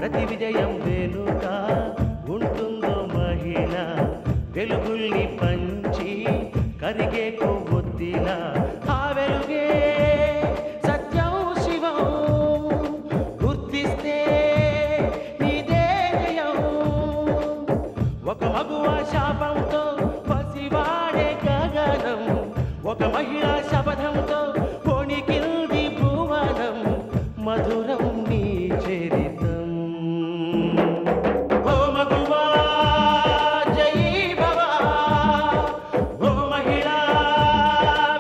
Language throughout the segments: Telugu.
ప్రతి విజయం వెనుక ఉంటుందో మహిళ వెలుగుల్ని పంచి కరిగే కొవ్వొత్తిలా ఆ వెలుగే సత్యం శివం గుర్తిస్తే నీదే జయం ఒక మగువ శాపంతో పసివాడే గగనం ఒక మహిళా శపథంతో కొణికిల్ది భువనం మధురం నీ చరితం ఓ మగువా జయీ భవ ఓ మహిళా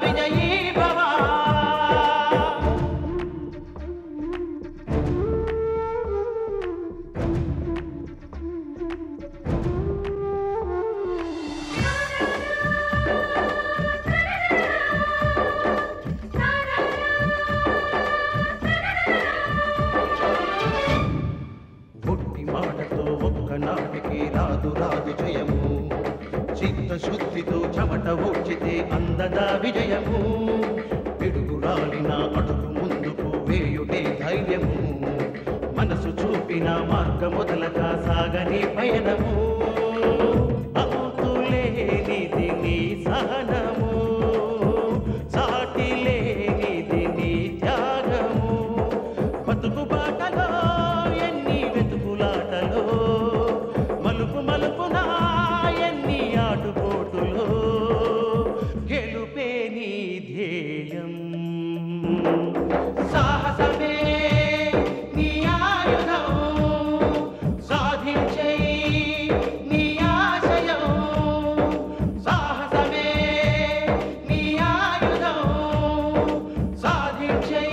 విజయీ భవ ఒట్టి మాటతో ఒక్కనాటికి రాదు రాదు జయము చిత్తశుద్ధితో చెమట ఓడ్చితే అందదా విజయము పిడుగు రాలిన అడుగు ముందుకు వేయుటే ధైర్యము మనసు చూపిన మార్గ మొదలగా సాగని పయనము అంతులేనిది నీ సహనము సాటి లేనిది నీ త్యాగము బతుకు బాటలో ఎన్ని వెతుకులాటలో మలుపు మలుపున ఎన్ని ఆటుపోటులో గెలుపే నీ ధ్యేయం సాహసమే నీ ఆయుధం సాధించే నీ ఆశయం సాహసమే నీ ఆయుధం సాధించే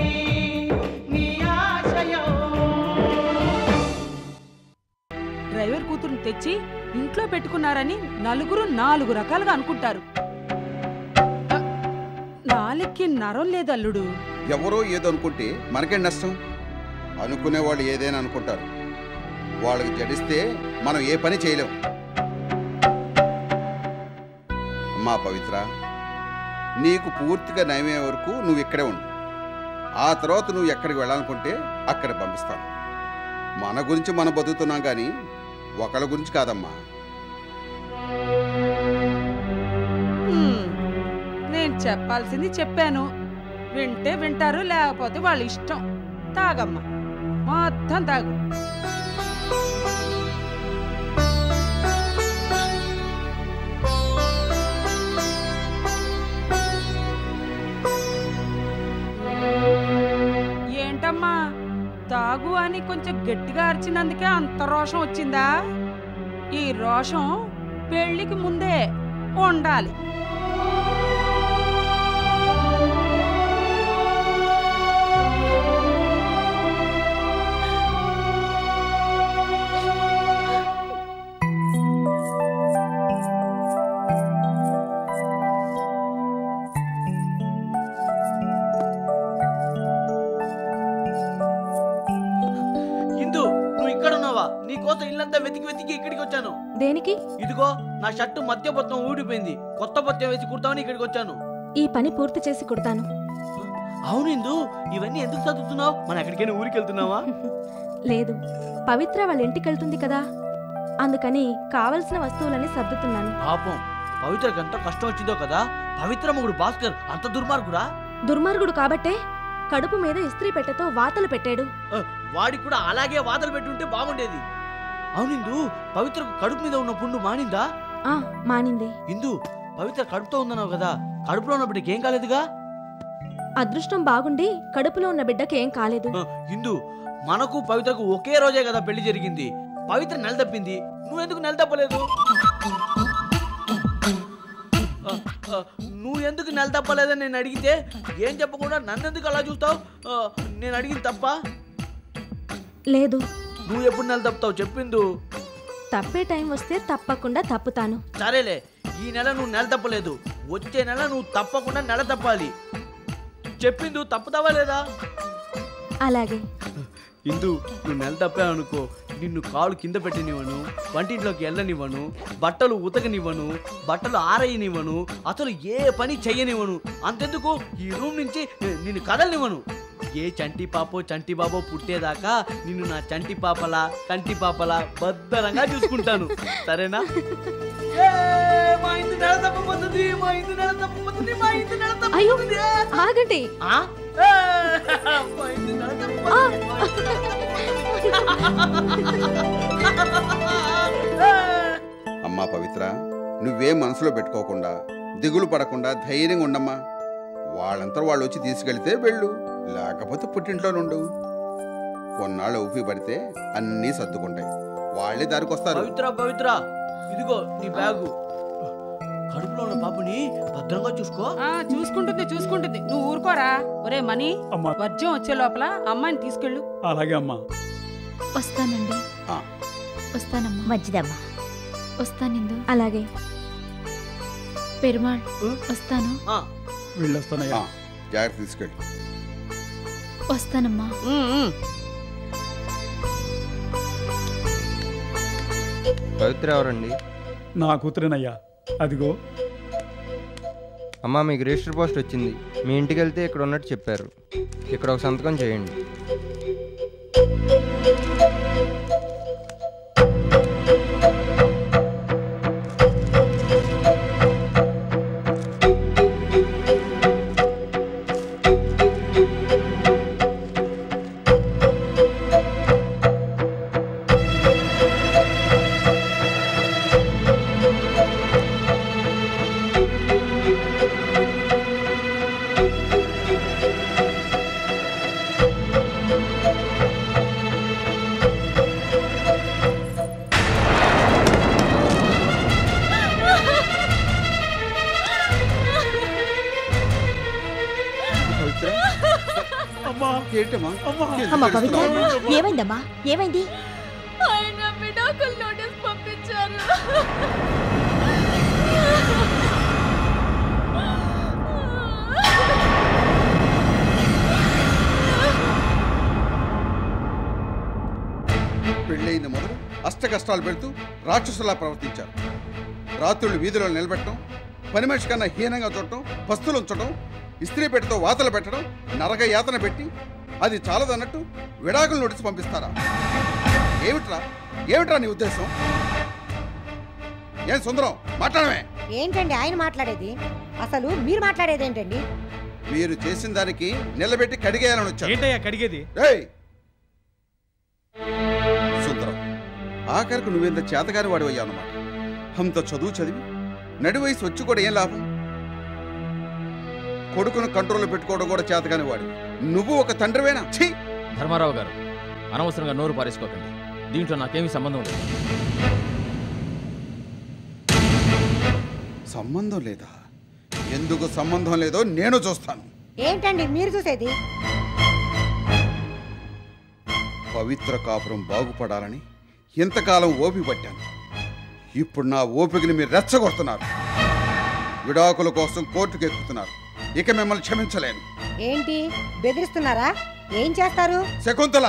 నీ ఆశయం డ్రైవర్ కూతురుని తెచ్చి ఇంట్లో పెట్టుకున్నారని నలుగురు 4 రకాలుగా అనుకుంటారు. నాలుగుకి నరం లేదల్లుడు. ఎవరో ఏదో అనుకుంటే మనకేం నష్టం? అనుకునేవాళ్ళు ఏదైనా అనుకుంటారు. వాళ్ళకి జడిస్తే మనం ఏ పని చేయలేం. అమ్మా పవిత్ర, నీకు పూర్తిగా నయమయ్యే వరకు నువ్వు ఇక్కడే ఉండు. ఆ తర్వాత నువ్వు ఎక్కడికి వెళ్ళాలనుకుంటే అక్కడ పంపిస్తాను. మన గురించి మనం బతుకుతున్నాం కానీ ఒకళ్ళ గురించి కాదమ్మా. నేను చెప్పాల్సింది చెప్పాను. వింటే వింటారు, లేకపోతే వాళ్ళ ఇష్టం. తాగమ్మా, మొత్తం తాగు. ఏంటమ్మా తాగు అని కొంచెం గట్టిగా అరిచినందుకే అంత రోషం వచ్చిందా? ఈ రోషం పెళ్లికి ముందే ఉండాలి. నీకోసం ఇల్లంతా వెతికి వెతికి ఇక్కడికి వచ్చాను. దేనికి? ఇదిగో నా షర్టు మధ్య పొత్తం ఊడిపోయింది. కొత్త పొత్తం వేసి కుడతామని ఇక్కడికి వచ్చాను. ఈ పని పూర్తి చేసి కుడతాను. అవును ఇందు, ఇవన్నీ ఎందుకు చదువుతున్నావు? మనం ఎక్కడికైనా ఊరికి వెళ్తున్నావా? లేదు, పవిత్ర వాళ్ళ ఇంటికి వెళ్తుంది కదా, అందుకని కావలసిన వస్తువులని సర్దుతున్నాను. పాపం పవిత్రకి ఎంత కష్టం వచ్చిందో కదా. పవిత్ర మొగుడు భాస్కర్ అంత దుర్మార్గుడా? దుర్మార్గుడు కాబట్టే కడుపు మీద ఇస్త్రీ పెట్టెతో వాతలు పెట్టాడు. వాడికి కూడా అలాగే వాతలు పెట్టుంటే బాగుండేది. అవునిందు, పవిత్రకు కడుపు మీద ఉన్న పుండు మానిందా? మానింది. ఇందు, పవిత్ర కడుపుతో ఉందన్నావు కదా, కడుపులో ఉన్న బిడ్డకి ఏం కాలేదుగా? అదృష్టం బాగుండి కడుపులో ఉన్న బిడ్డకి ఏం కాలేదు. ఇందు, మనకు పవిత్రకు ఒకే రోజే కదా పెళ్లి జరిగింది. పవిత్ర నెల తప్పింది, నువ్వెందుకు నెల తప్పలేదు? నువ్వెందుకు నెల తప్పలేదని నేను అడిగితే ఏం చెప్పకుండా నన్నెందుకు అలా చూస్తావు? నేను అడిగింది తప్ప? లేదు. నువ్వు ఎప్పుడు నెల తప్పుతావు చెప్పిందు? తప్పే టైం వస్తే తప్పకుండా తప్పుతాను. సరేలే, ఈ నెల నువ్వు నెల తప్పలేదు, వచ్చే నెల నువ్వు తప్పకుండా నెల తప్పాలి. చెప్పిందు తప్పుతావా లేదా? అలాగే. ఇందు, నువ్వు నెల తప్పావనుకో, నిన్ను కాలు కింద పెట్టనివ్వను, వంటింట్లోకి వెళ్ళనివ్వను, బట్టలు ఉతకనివ్వను, బట్టలు ఆరయ్యనివ్వను, అసలు ఏ పని చెయ్యనివ్వను. అంతెందుకు ఈ రూమ్ నుంచి నిన్ను కదలనివ్వను. ఏ చంటి పాపో చంటి బాబో పుట్టేదాకా నిన్ను నా చంటి పాపలా కంటి పాపలా భద్రంగా చూసుకుంటాను. సరేనా? మా ఇంటి నెల తప్పబోతుంది, మా ఇంటి నెల తప్పబోతుంది, మా ఇంటి నెల అయ్యో తప్పబోతుంది. ఆగండి. మా ఇంటి నెల తప్పబోతుంది. అమ్మా పవిత్ర, నువ్వేం మనసులో పెట్టుకోకుండా దిగులు పడకుండా ధైర్యంగా ఉండమ్మా. వాళ్ళంతా వాళ్ళు వచ్చి తీసుకెళ్తే వెళ్ళు, లేకపోతే పుట్టింట్లో నుండు. కొన్నాళ్ళు ఊపి పడితే అన్నీ సర్దుకుంటాయి, వాళ్ళే దారికి వస్తారు. పవిత్ర పవిత్ర, ఇదిగో నీ బ్యాగు. కడుపులో ఉన్న పాపని భద్రంగా చూసుకో. చూసుకుంటుంది. నువ్వు ఊరుకోరా. ఒరే మనీ, వర్జం వచ్చే లోపల అమ్మాయిని తీసుకెళ్ళు. అలాగే అమ్మా. వస్తానండి. ఆ. వస్తానమ్మా. మంచిదమ్మా. వస్తానిందు. అలాగే. పెరుమాళ్ వస్తాను. వెళ్ళొస్తానయ్యా. జాగ్రత్త తీసుకెళ్ళి. వస్తానమ్మా. పవిత్ర ఎవరండి? నా కూతురేనయ్యా. అదిగో. అమ్మా, మీకు రిజిస్టర్ పోస్ట్ వచ్చింది. మీ ఇంటికి వెళ్తే ఇక్కడ ఉన్నట్టు చెప్పారు. ఇక్కడ ఒక సంతకం చేయండి. అమ్మా పవిత్ర, ఏమైందమ్మా? ఏమైంది? ఆయన విడాకుల నోటీస్ పంపించారు. పెళ్ళయింది మొదలు అష్ట కష్టాలు పెడుతూ రాక్షసులా ప్రవర్తించారు. రాత్రులు వీధిలో నిలబెట్టడం, పని మనిషి కన్నా హీనంగా చూడటం, పస్తులు ఉంచడం, ఇస్త్రీ పెట్టితో వాతలు పెట్టడం, నరక యాతన పెట్టి అది చాలదన్నట్టు విడాకులు నోటీసు పంపిస్తారా? ఏమిట్రా నీ ఉద్దేశం? ఏం సుందరం, మాట్లాడమే. ఏంటండి ఆయన మాట్లాడేది? అసలు మీరు మాట్లాడేది ఏంటండి? మీరు చేసిన దానికి నిలబెట్టి కడిగేయాలని వచ్చారు. ఏంటయ్యా కడిగేది? సుందరం, ఆఖరికి నువ్వెంత చేతగాని వాడు అయ్యావు అన్నమాట. అంత చదువు చదివి నడి వయసు వచ్చి కూడా ఏం లాభం? కొడుకును కంట్రోల్లో పెట్టుకోవడం కూడా చేతగాని వాడు. నువ్వు ఒక తండ్రివేనా? ఛీ! ధర్మారావు గారు, అనవసరంగా నోరు పారేసుకోకండి. దీంట్లో నాకేమీ సంబంధం లేదు. సంబంధం లేదా? ఎందుకు సంబంధం లేదో నేను చూస్తాను. ఏంటండి మీరు చూసేది? పవిత్ర కాపురం బాగుపడాలని ఇంతకాలం ఓపిక పట్టాను. ఇప్పుడు నా ఓపికని మీరు రెచ్చగొడుతున్నారు. విడాకుల కోసం కోర్టుకు ఎక్కుతున్నారు. ఇక మిమ్మల్ని క్షమించలేను. ఏంటి బెదిరిస్తున్నారా? ఏం చేస్తారు? శకుంతల,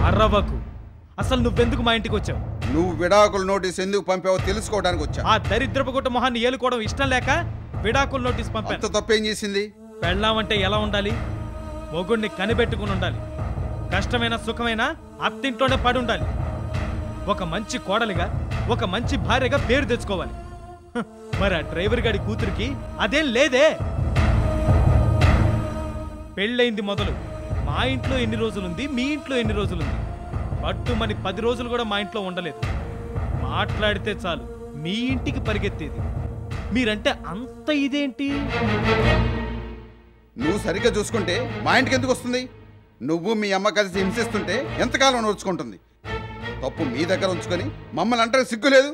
అర్రవకు. అసలు నువ్వెందుకు మా ఇంటికి వచ్చావు? నువ్వు విడాకుల నోటీస్ ఎందుకు పంపావో తెలుసుకోవడానికి వచ్చా. ఆ దరిద్రపు గుట్ట మొహాన్ని ఏలుకోవడం ఇష్టం లేక విడాకుల నోటీస్ పంపాను. అంత తప్పేం చేసింది? పెళ్ళామంటే ఎలా ఉండాలి? మొగుడిని కనిపెట్టుకుని ఉండాలి. కష్టమైన సుఖమైన అత్తింట్లోనే పడి ఉండాలి. ఒక మంచి కోడలిగా, ఒక మంచి భార్యగా పేరు తెచ్చుకోవాలి. మరి ఆ డ్రైవర్ గాడి కూతురికి అదేం లేదే. పెళ్ళైంది మొదలు మా ఇంట్లో ఎన్ని రోజులుంది, మీ ఇంట్లో ఎన్ని రోజులుంది? పట్టుమని 10 రోజులు కూడా మా ఇంట్లో ఉండలేదు. మాట్లాడితే చాలు మీ ఇంటికి పరిగెత్తేది. మీరంటే అంత ఇదేంటి? నువ్వు సరిగ్గా చూసుకుంటే మా ఇంటికి ఎందుకు వస్తుంది? నువ్వు మీ అమ్మ కలిసి హింసిస్తుంటే ఎంతకాలం నోచుకుంటుంది? తప్పు మీ దగ్గర ఉంచుకొని మమ్మల్ని అంటే సిగ్గులేదు?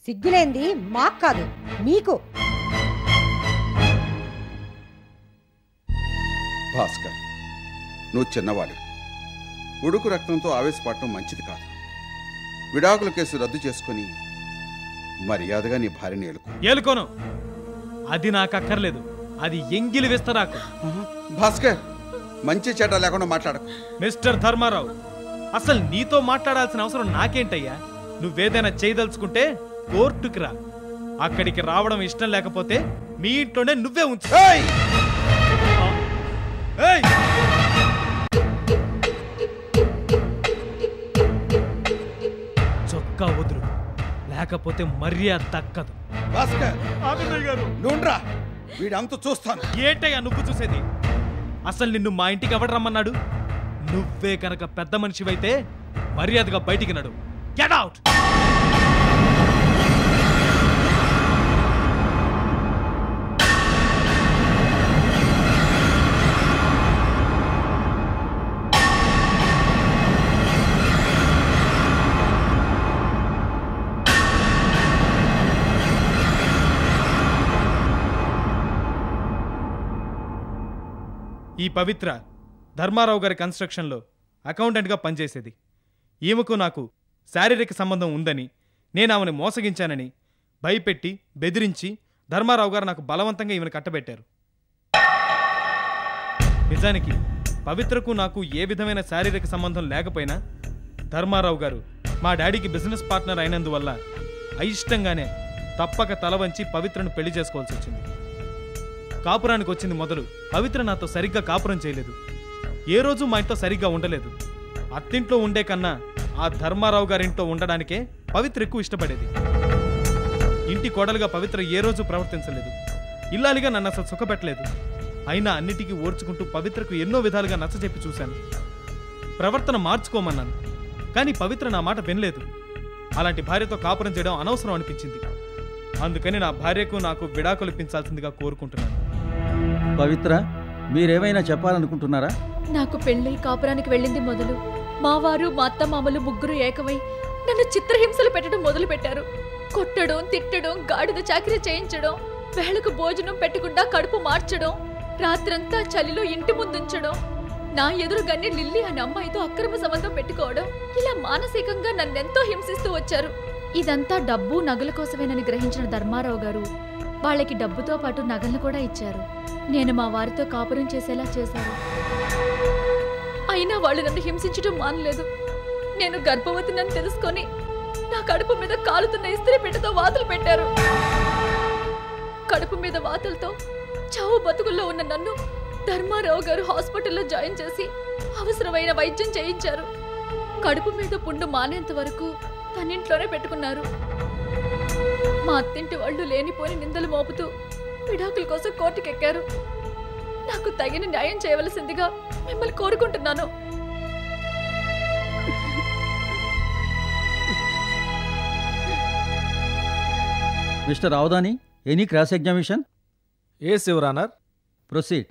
సిగ్గులేంది మాకు కాదు, మీకు. భాస్కర్, నువ్వు చిన్నవాడు. ఉడుకు రక్తంతో ఆవేశపడటం మంచిది కాదు. విడాకుల కేసు రద్దు చేసుకుని మర్యాదగా నీ భార్యని ఏలుకోను. అది నాకు అక్కర్లేదు. అది ఎంగిలి విస్తరాకు. భాస్కర్, మంచి చెడ్డ లేకుండా మాట్లాడకు. మిస్టర్ ధర్మారావు, అసలు నీతో మాట్లాడాల్సిన అవసరం నాకేంటయ్యా? నువ్వేదైనా చేయదలుచుకుంటే కోర్టుకి రా. అక్కడికి రావడం ఇష్టం లేకపోతే మీ ఇంట్లోనే నువ్వే ఉంచు. లేకపోతే మర్యాద దక్కదు. భాస్కర్ నువ్వురా, వీడంతా చూస్తాను. ఏంటయ్యా నువ్వు చూసేది? అసలు నిన్ను మా ఇంటికి ఎవడు రమ్మన్నాడు? నువ్వే కనుక పెద్ద మనిషివైతే మర్యాదగా బయటికి నడు. Get out. ఈ పవిత్ర ధర్మారావు గారి కన్స్ట్రక్షన్లో అకౌంటెంట్గా పనిచేసేది. ఈమెకు నాకు శారీరక సంబంధం ఉందని, నేను ఆమెను మోసగించానని భయపెట్టి బెదిరించి ధర్మారావు గారు నాకు బలవంతంగా ఈమెను కట్టబెట్టారు. నిజానికి పవిత్రకు నాకు ఏ విధమైన శారీరక సంబంధం లేకపోయినా ధర్మారావు గారు మా డాడీకి బిజినెస్ పార్ట్నర్ అయినందువల్ల అయిష్టంగానే తప్పక తల వంచి పవిత్రను పెళ్లి చేసుకోవాల్సి వచ్చింది. కాపురానికి వచ్చింది మొదలు పవిత్ర నాతో సరిగ్గా కాపురం చేయలేదు. ఏ రోజు మా ఇంట్లో సరిగ్గా ఉండలేదు. అత్తింట్లో ఉండే కన్నా ఆ ధర్మారావు గారింట్లో ఉండడానికే పవిత్ర ఎక్కువ ఇష్టపడేది. ఇంటి కోడలుగా పవిత్ర ఏ రోజు ప్రవర్తించలేదు. ఇల్లాలిగా నన్ను అసలు సుఖపెట్టలేదు. అయినా అన్నిటికీ ఓర్చుకుంటూ పవిత్రకు ఎన్నో విధాలుగా నచ్చజెప్పి చూశాను. ప్రవర్తన మార్చుకోమన్నాను, కానీ పవిత్ర నా మాట వినలేదు. అలాంటి భార్యతో కాపురం చేయడం అనవసరం అనిపించింది. అందుకని నా భార్యకు నాకు విడాకులు ఇప్పించాల్సిందిగా కోరుకుంటున్నాను. పవిత్ర, మీరేమైనా చెప్పాలనుకుంటున్నారా? నాకు పెళ్ళై కాపురానికి వెళ్ళింది మొదలు మా వారు మా అత్త మామలు ముగ్గురు ఏకమై నన్ను చిత్రహింసలు పెట్టడం మొదలు పెట్టారు. కొట్టడం, తిట్టడం, గాడిద చాకిరీ చేయించడం, వేళకు భోజనం పెట్టకుండా కడుపు మార్చడం, రాత్రంతా చలిలో ఇంటి ముందుంచడం, నా ఎదురుగానే లిల్లీ అనే అమ్మాయితో అక్రమ సంబంధం పెట్టుకోవడం, ఇలా మానసికంగా నన్నెంతో హింసిస్తూ వచ్చారు. ఇదంతా డబ్బు నగల కోసమేనని గ్రహించిన ధర్మారావు గారు వాళ్ళకి డబ్బుతో పాటు నగలను కూడా ఇచ్చారు. నేను మా వారితో కాపురం చేసేలా చేశారు. అయినా వాళ్ళు నన్ను హింసించడం మానలేదు. నేను గర్భవతినని తెలుసుకొని నా కడుపు మీద కాలుతున్న ఇస్త్రీ పెట్టెతో వాతలు పెట్టారు. కడుపు మీద వాతలతో చావు బతుకుల్లో ఉన్న నన్ను ధర్మారావు గారు హాస్పిటల్లో జాయిన్ చేసి అవసరమైన వైద్యం చేయించారు. కడుపు మీద పుండు మానేంత వరకు తనింట్లోనే పెట్టుకున్నారు. మా అత్తింటి వాళ్ళు లేనిపోని నిందలు మోపుతూ విడాకుల కోసం కోర్టుకెక్కారు. నాకు తగిన న్యాయం చేయవలసిందిగా మిమ్మల్ని కోరుకుంటున్నాను. Mister Avadhani, any cross examination? ఏ శివరానర్, ప్రొసీడ్.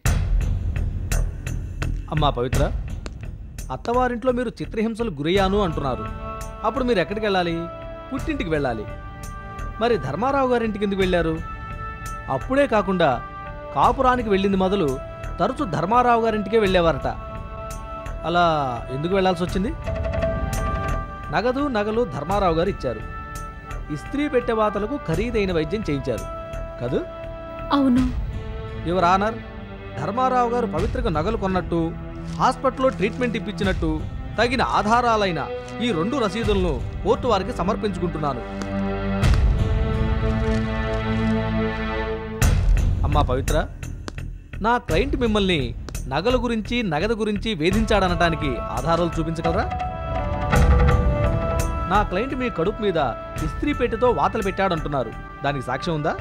అమ్మా పవిత్ర, అత్తవారింట్లో మీరు చిత్రహింసలు గురయ్యాను అంటున్నారు. అప్పుడు మీరు ఎక్కడికి వెళ్ళాలి? పుట్టింటికి వెళ్ళాలి. మరి ధర్మారావు గారింటికి ఎందుకు వెళ్ళారు? అప్పుడే కాకుండా కాపురానికి వెళ్ళింది మొదలు తరచూ ధర్మారావు గారింటికే వెళ్ళేవారట. అలా ఎందుకు వెళ్లాల్సి వచ్చింది? నగలు ధర్మారావు గారు ఇచ్చారు. ఇస్త్రీ పెట్టే వాతలకు ఖరీదైన వైద్యం చేయించారు కదూ? అవును యువర్ ఆనర్, ధర్మారావు గారు పవిత్రకు నగలు కొన్నట్టు, హాస్పిటల్లో ట్రీట్మెంట్ ఇప్పించినట్టు తగిన ఆధారాలైన ఈ 2 రసీదులను కోర్టు వారికి సమర్పించుకుంటున్నాను. అమ్మా పవిత్ర, నా క్లయింట్ మిమ్మల్ని నగల గురించి నగదు గురించి వేధించాడనటానికి ఆధారాలు చూపించగలరా? నా క్లయింట్ మీ కడుపు మీద ఇస్త్రీ పెట్టెతో వాతలు పెట్టాడంటున్నారు. దానికి సాక్ష్యం ఉందా?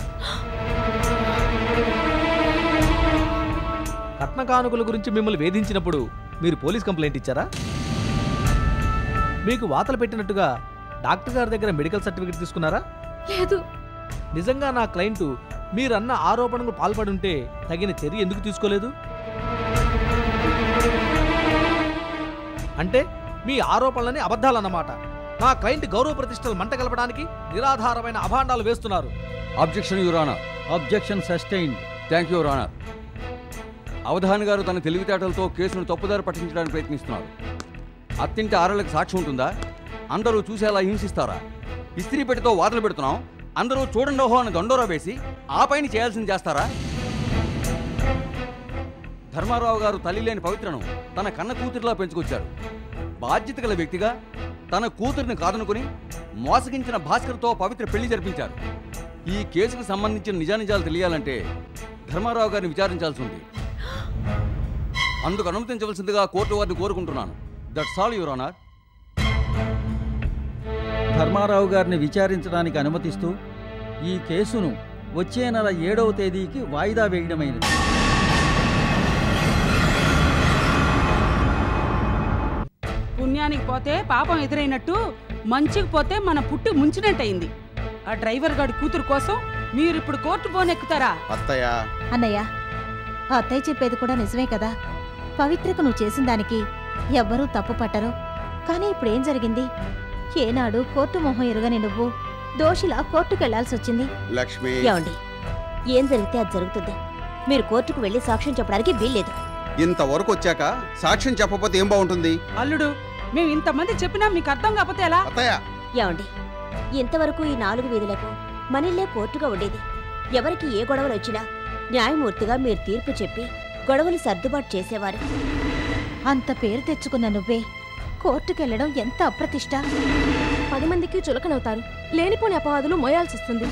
కట్న కానుకల గురించి మిమ్మల్ని వేధించినప్పుడు మీరు పోలీస్ కంప్లైంట్ ఇచ్చారా? మీకు వాతలు పెట్టినట్టుగా డాక్టర్ గారి దగ్గర మెడికల్ సర్టిఫికెట్ తీసుకున్నారా? లేదు. నిజంగా నా క్లయింట్ మీరన్న ఆరోపణలు పాల్పడి ఉంటే తగిన చర్య ఎందుకు తీసుకోలేదు? అంటే మీ ఆరోపణలని అబద్ధాలన్నమాట. నా క్లయింట్ గౌరవ ప్రతిష్టలు మంట కలపడానికి నిరాధారమైన అభాండాలు వేస్తున్నారు. Objection your honour. Objection sustained. Thank you your honour. Avadhani గారు తన తెలివితేటలతో కేసును తప్పుదారి పట్టించడానికి ప్రయత్నిస్తున్నారు. అత్తింటి ఆరలకు సాక్షి ఉంటుందా? అందరూ చూసేలా హింసిస్తారా? ఇస్త్రీ పెట్టెతో వాతలు పెడుతున్నాం, అందరూ చూడండి ఓహో అని దండోరా వేసి ఆ పైన చేయాల్సింది చేస్తారా? ధర్మారావు గారు తల్లి లేని పవిత్రను తన కన్న కూతురిలా పెంచుకొచ్చారు. బాధ్యత గల వ్యక్తిగా తన కూతురిని కాదనుకుని మోసగించిన భాస్కర్తో పవిత్ర పెళ్లి జరిపించారు. ఈ కేసుకు సంబంధించిన నిజానిజాలు తెలియాలంటే ధర్మారావు గారిని విచారించాల్సి ఉంది. అందుకు అనుమతించవలసిందిగా కోర్టు వారిని కోరుకుంటున్నాను. That's all your honour. Dharmarao గారిని విచారించడానికి అనుమతిస్తూ ఈ కేసును వచ్చే నెల 7వ తేదీకి వాయిదా వేయడమైనది. పుణ్యానికి పోతే పాపం ఎదురైనట్టు, మంచికి పోతే మన పుట్టి ముంచినట్టయింది. ఆ డ్రైవర్ గారి కూతురు కోసం మీరిప్పుడు కోర్టు పోనెక్కుతారా? అత్తయ్య అన్నయ్య, ఆ అత్తయ్య చెప్పేది కూడా నిజమే కదా. పవిత్రకు నువ్వు చేసిన దానికి ఎవ్వరూ తప్పు పట్టరు. కానీ ఇప్పుడేం జరిగింది? ఏనాడు కోర్టు మొహం ఎరుగని నువ్వు దోషిలా కోర్టుకెళ్లాల్సి వచ్చింది. లక్ష్మి, ఏమండి, ఏం జరిగితే అది జరుగుతుంది. మీరు కోర్టుకు వెళ్లి సాక్ష్యం చెప్పడానికి వీల్లేదు. ఇంతవరకు వచ్చాక సాక్ష్యం చెప్పకపోతే ఏం బాగుంటుంది? అల్లుడు, మేము ఇంతమంది చెప్పినా మీకు అర్థం కాకపోతే ఎలా? ఏమండి, ఇంతవరకు ఈ 4 వీధులకు మనిల్లే కోర్టుగా ఉండేది. ఎవరికి ఏ గొడవలు వచ్చినా న్యాయమూర్తిగా మీరు తీర్పు చెప్పి గొడవలు సర్దుబాటు చేసేవారు. అంత పేరు తెచ్చుకున్న నువ్వే కోర్టుకెళ్లడం ఎంత అప్రతిష్ట. 10 మందికి చులకనవుతారు. లేనిపోని అపవాదులు మోయాల్సి వస్తుంది.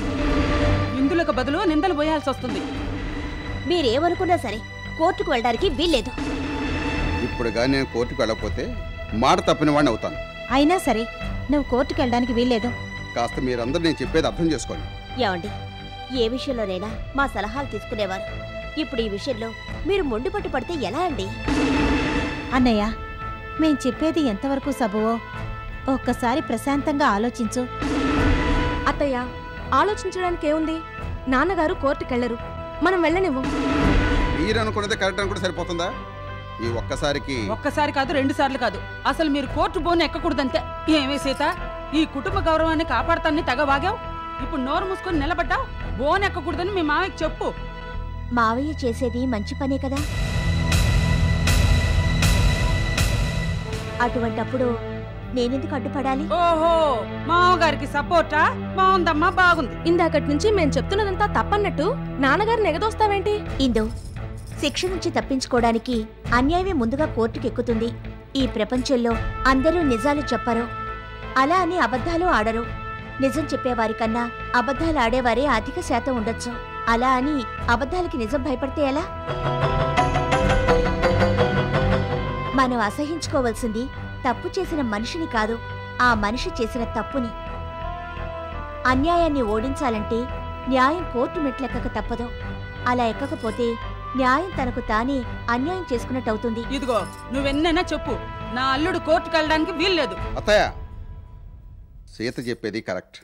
ఇందులకు బదులు నిందలు పోయాల్సి వస్తుంది. మీరేమనుకున్నా సరే కోర్టుకు వెళ్ళడానికి వీల్లేదు. ఇప్పుడుగా నేను కోర్టుకు వెళ్ళకపోతే మాట తప్పిన వాడిని అవుతాను. అయినా సరే నువ్వు కోర్టుకెళ్ళడానికి వీల్లేదు. కాస్త మీరందరూ నేను చెప్పేది అర్థం చేసుకోండి. ఏమండి, ఏ విషయంలోనైనా మా సలహాలు తీసుకునేవారు. ఇప్పుడు ఈ విషయంలో మీరు మొండిపట్టు పడితే ఎలా అండి? అన్నయ్య, మేం చెప్పేది ఎంతవరకు సబువో ఒక్కసారి ప్రశాంతంగా ఆలోచించు. అత్తయ్య, ఆలోచించడానికి ఏముంది? నాన్నగారు కోర్టుకెళ్లరు, మనం వెళ్ళనివ్వం. మీరు అనుకున్నది కరెక్ట్ అనుకుంటే సరిపోతుందా? ఈ ఒక్కసారి కాదు, 2 సార్లు కాదు, అసలు మీరు కోర్టు బోన్ ఎక్కకూడదంతే. ఏమే సీత, ఈ కుటుంబ గౌరవాన్ని కాపాడతాన్ని తెగ వాగావు. ఇప్పుడు నోరు మూసుకొని నిలబడ్డావు. బోన్ ఎక్కకూడదని మీ మావయ్యకి చెప్పు. మావయ్య చేసేది మంచి పనే కదా. అటువంటప్పుడు నేనెందుకు అడ్డుపడాలి? ఓహో, మామగారికి సపోర్టా? బాగుందమ్మా, బాగుంది. ఇందాకటి నుంచి మేం చెప్తున్నదంతా తప్పన్నట్టు నాన్నగారిని ఎగదోస్తావేంటి? ఇందు, శిక్ష నుంచి తప్పించుకోవడానికి అన్యాయమే ముందుగా కోర్టుకెక్కుతుంది. ఈ ప్రపంచంలో అందరూ నిజాలు చెప్పరు, అలా అని అబద్ధాలు ఆడరు. నిజం చెప్పేవారి కన్నా అబద్ధాలు ఆడేవారే అధిక శాతం ఉండొచ్చు. అలా అని అబద్ధాలకి నిజం భయపడితే ఎలా? మనం అసహించుకోవాల్సింది తప్పు చేసిన మనిషిని కాదు, ఆ మనిషి చేసిన తప్పుని. అన్యాయాన్ని ఓడించాలంటే న్యాయం కోర్టు మెట్లెక్కక తప్పదు. అలా ఎక్కకపోతే న్యాయం తనకు తానే అన్యాయం చేసుకున్నట్టవుతుంది. ఇదిగో, నువ్వెన్నైనా చెప్పు, నా అల్లుడు కోర్టుకు వెళ్ళడానికి వీల్లేదు. అత్తయ్య, సీత చెప్పేది కరెక్ట్.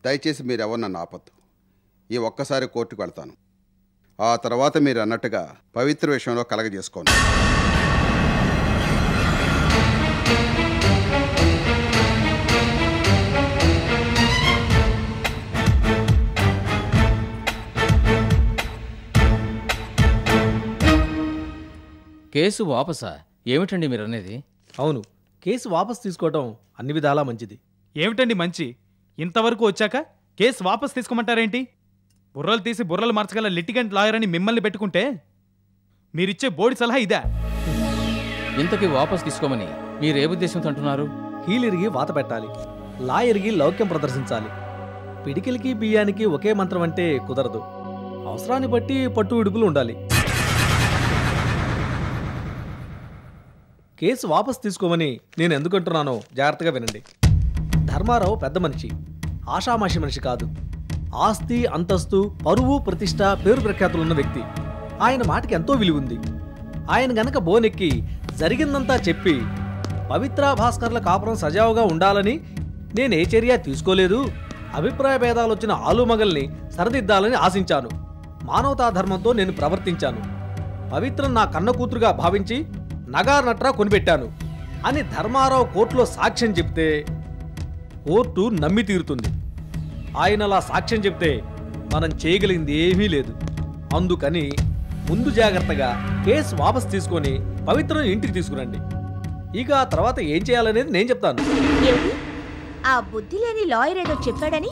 దయచేసి మీరెవరు నన్ను ఆపొద్దు. ఈ ఒక్కసారి కోర్టుకు వెళ్తాను. ఆ తర్వాత మీరు అన్నట్టుగా పవిత్ర విషయంలో కలగజేసుకోండి. కేసు వాపసా? ఏమిటండి మీరు అనేది? అవును, కేసు వాపస్ తీసుకోవడం అన్ని విధాలా మంచిది. ఏమిటండి మంచి? ఇంతవరకు వచ్చాక కేసు వాపస్ తీసుకోమంటారేంటి? బుర్రలు తీసి బుర్రలు మార్చగల లిటిగెంట్ లాయర్ అని మిమ్మల్ని పెట్టుకుంటే మీరిచ్చే బోడి సలహా ఇదా? ఇంతకీ వాపస్ తీసుకోమని మీరే ఉద్దేశంతో అంటున్నారు? హీలిరిగి వాత పెట్టాలి, లాయర్కి లౌక్యం ప్రదర్శించాలి. పిడికిలికి బియ్యానికి ఒకే మంత్రం అంటే కుదరదు. అవసరాన్ని బట్టి పట్టు విడుపులు ఉండాలి. కేసు వాపస్ తీసుకోమని నేను ఎందుకంటున్నానో జాగ్రత్తగా వినండి. ధర్మారావు పెద్ద మనిషి, ఆషామాషి మనిషి కాదు. ఆస్తి, అంతస్తు, పరువు, ప్రతిష్ట, పేరు ప్రఖ్యాతులున్న వ్యక్తి. ఆయన మాటకి ఎంతో విలువ ఉంది. ఆయన గనక బోనెక్కి జరిగిందంతా చెప్పి పవిత్ర భాస్కర్ల కాపురం సజావుగా ఉండాలని నేనే చర్య తీసుకోలేదు, అభిప్రాయ భేదాలు వచ్చిన ఆలుమగల్ని సరిదిద్దాలని ఆశించాను, మానవతా ధర్మంతో నేను ప్రవర్తించాను, పవిత్రం నా కన్న కూతురుగా భావించి నగార్ నట్రా కొనిపెట్టాను అని ధర్మారావు కోర్టులో సాక్ష్యం చెప్తే కోర్టు నమ్మి తీరుతుంది. ఆయన అలా సాక్ష్యం చెప్తే మనం చేయగలిగింది ఏమీ లేదు. అందుకని ముందు జాగ్రత్తగా కేసు వాపస్ తీసుకొని పవిత్రను ఇంటికి తీసుకురండి. ఇక ఆ తర్వాత ఏం చేయాలనేది నేను చెప్తాను. ఆ బుద్ధి లేని లాయర్ ఏదో చెప్పాడని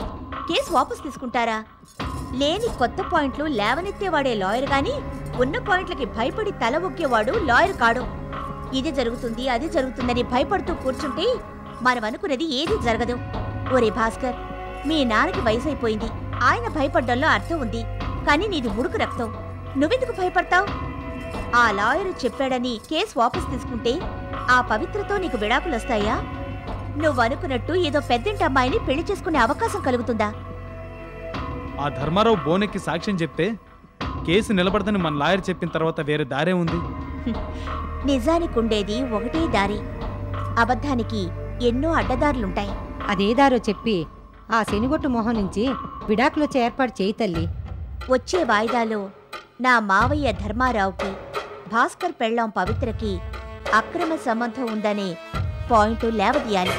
కేసు వాపస్ తీసుకుంటారా? లేని కొత్త పాయింట్లు లేవనెత్తేవాడే లాయర్ గాని ఉన్న పాయింట్లకి భయపడి తల ఒగ్గేవాడు లాయర్ కాడు. ఇది జరుగుతుంది, అది జరుగుతుందని భయపడుతూ కూర్చుంటే మనం అనుకునేది ఏది జరగదు. ఒరే భాస్కర్, మీ నాన్నకి వయసు అయిపోయింది, ఆయన భయపడ్డంలో అర్థం ఉంది. కానీ నీది ముడుకు రక్తం, నువ్వెందుకు భయపడతావు? ఆ లాయరు చెప్పాడని కేసు వాపస్ తీసుకుంటే ఆ పవిత్రతో నీకు విడాకులు వస్తాయా? నువ్వనుకున్నట్టు ఏదో పెద్దింటి అమ్మాయిని పెళ్లి చేసుకునే అవకాశం కలుగుతుందా? ఆ ధర్మారావు బోనెక్కి సాక్ష్యం చెప్తే కేసు నిలబడదని మన లాయర్ చెప్పిన తర్వాత వేరే దారే ఉంది. నిజానికి ఉండేది ఒకటే దారి, అబద్ధానికి ఎన్నో అడ్డదారులుంటాయి. అదేదారో చెప్పి ఆ శనిగొట్టు మొహం నుంచి విడాకులొచ్చే ఏర్పాటు చేయి తల్లి. వచ్చే వాయిదాలో నా మావయ్య ధర్మారావుకి భాస్కర్ పెళ్ళాం పవిత్రకి అక్రమ సంబంధం ఉందనే పాయింట్ లేవదీయాలి.